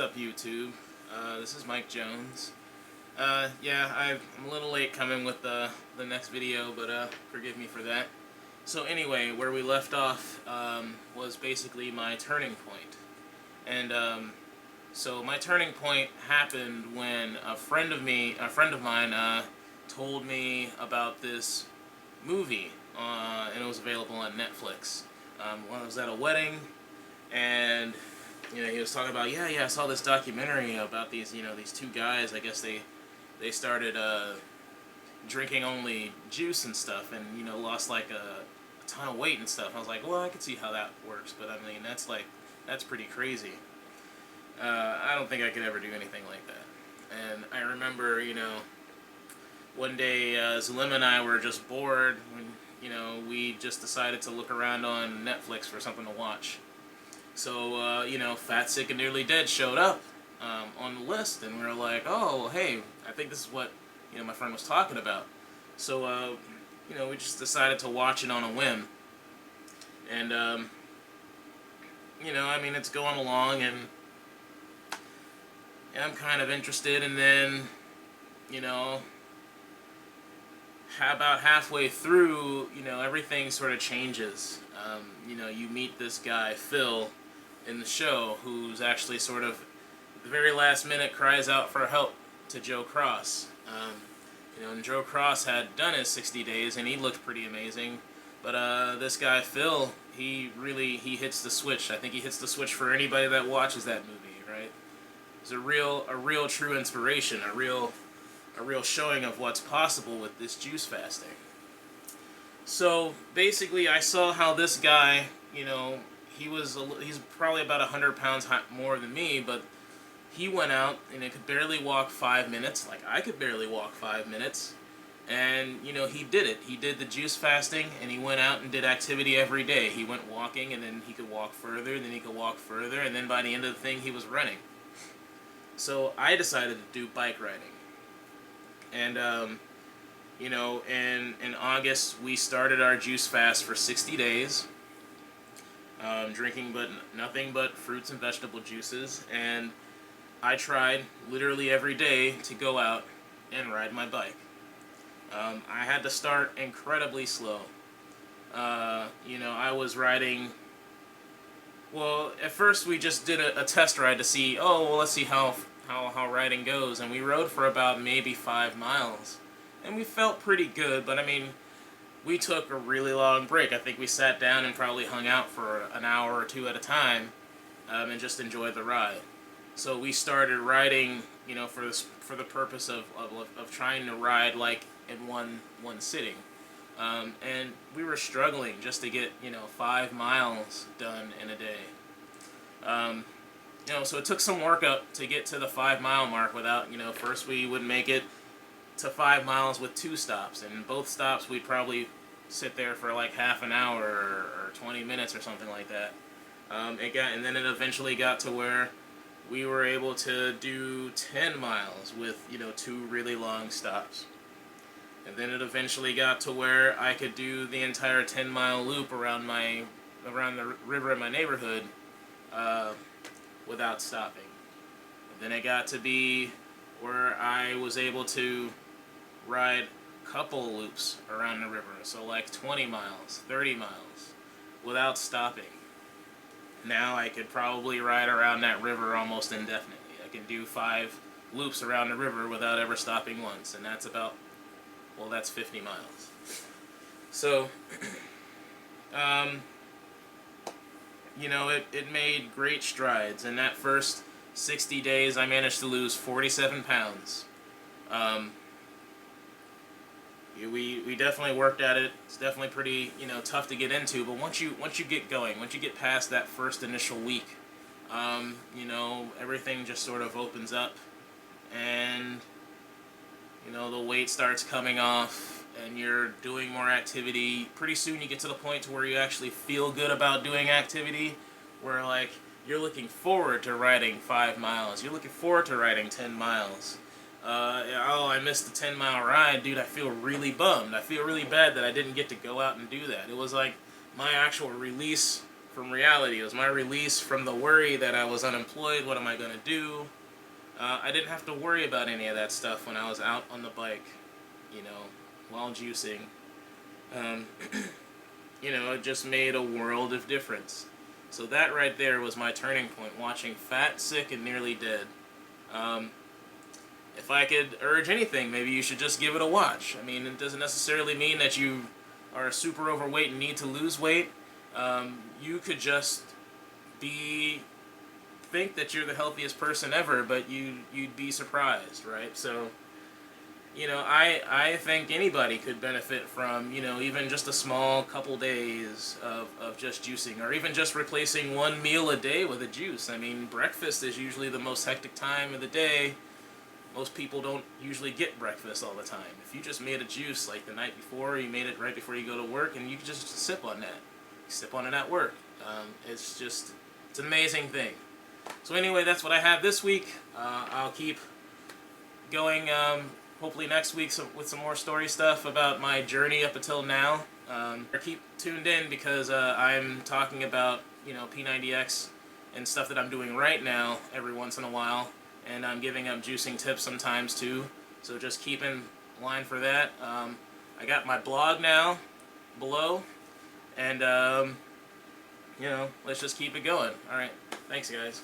up, YouTube? This is Mike Jones. Yeah, I'm a little late coming with the next video, but forgive me for that. So anyway, where we left off was basically my turning point. And so my turning point happened when a friend of mine, told me about this movie, and it was available on Netflix. When I was at a wedding, and he was talking about, yeah, I saw this documentary about these two guys. I guess they started drinking only juice and stuff, and lost like a ton of weight and stuff. I was like, well, I could see how that works, but I mean that's pretty crazy. I don't think I could ever do anything like that. And I remember, one day Zulema and I were just bored when we just decided to look around on Netflix for something to watch. So, Fat, Sick, and Nearly Dead showed up on the list, and we were like, oh, hey, I think this is what, my friend was talking about. So, we just decided to watch it on a whim. And, it's going along, and I'm kind of interested, and then, about halfway through, everything sort of changes. You meet this guy, Phil, in the show, who's actually sort of, at the very last minute, cries out for help to Joe Cross. And Joe Cross had done his 60 days, and he looked pretty amazing. But this guy, Phil, he hits the switch. I think he hits the switch for anybody that watches that movie, right? It's a real true inspiration, a real showing of what's possible with this juice fasting. So basically, I saw how this guy, he's probably about 100 pounds more than me, but he went out and he could barely walk 5 minutes, like I could barely walk 5 minutes, and he did it. He did the juice fasting, and he went out and did activity every day. He went walking, and then he could walk further, and then he could walk further, and then by the end of the thing, he was running. So I decided to do bike riding. And, in August, we started our juice fast for 60 days, drinking nothing but fruits and vegetable juices, and I tried literally every day to go out and ride my bike. I had to start incredibly slow. I was riding, well, at first we just did a test ride to see, let's see how riding goes, and we rode for about maybe 5 miles, and we felt pretty good, but we took a really long break. I think we sat down and probably hung out for an hour or two at a time, and just enjoyed the ride. So we started riding, for the purpose of trying to ride like in one sitting, and we were struggling just to get 5 miles done in a day. So it took some work up to get to the 5 mile mark without, first we would make it to 5 miles with 2 stops, and both stops we'd probably sit there for like half an hour or 20 minutes or something like that. And then it eventually got to where we were able to do 10 miles with, 2 really long stops. And then it eventually got to where I could do the entire 10-mile loop around the river in my neighborhood, without stopping. And then it got to be where I was able to ride a couple loops around the river, so like 20 miles, 30 miles, without stopping. Now I could probably ride around that river almost indefinitely. I can do 5 loops around the river without ever stopping once, and that's 50 miles. So, it made great strides. In that first 60 days, I managed to lose 47 pounds. We definitely worked at it. It's definitely pretty, tough to get into. But once you get going, once you get past that first initial week, everything just sort of opens up, and the weight starts coming off, and you're doing more activity. Pretty soon you get to the point to where you actually feel good about doing activity, where like you're looking forward to riding 5 miles. You're looking forward to riding 10 miles. I missed the 10-mile ride, dude. I feel really bummed. I feel really bad that I didn't get to go out and do that. It was like my actual release from reality. It was my release from the worry that I was unemployed. What am I going to do? I didn't have to worry about any of that stuff when I was out on the bike, you know, while juicing. Um, you know, it just made a world of difference. So that right there was my turning point, watching Fat, Sick, and Nearly Dead. If I could urge anything, maybe you should just give it a watch. I mean, it doesn't necessarily mean that you are super overweight and need to lose weight. You could just think that you're the healthiest person ever, but you'd be surprised, right? So, you know, I think anybody could benefit from, you know, even just a small couple days of just juicing, or even just replacing one meal a day with a juice. I mean, breakfast is usually the most hectic time of the day. Most people don't usually get breakfast all the time. If you just made a juice like the night before, you made it right before you go to work, and you can just sip on that. You sip on it at work. It's an amazing thing. So anyway, that's what I have this week. I'll keep going, hopefully next week with some more story stuff about my journey up until now. Keep tuned in, because I'm talking about, you know, P90X and stuff that I'm doing right now every once in a while. And I'm giving up juicing tips sometimes too, so just keep in line for that. I got my blog now below, and you know, let's just keep it going. Alright, thanks guys.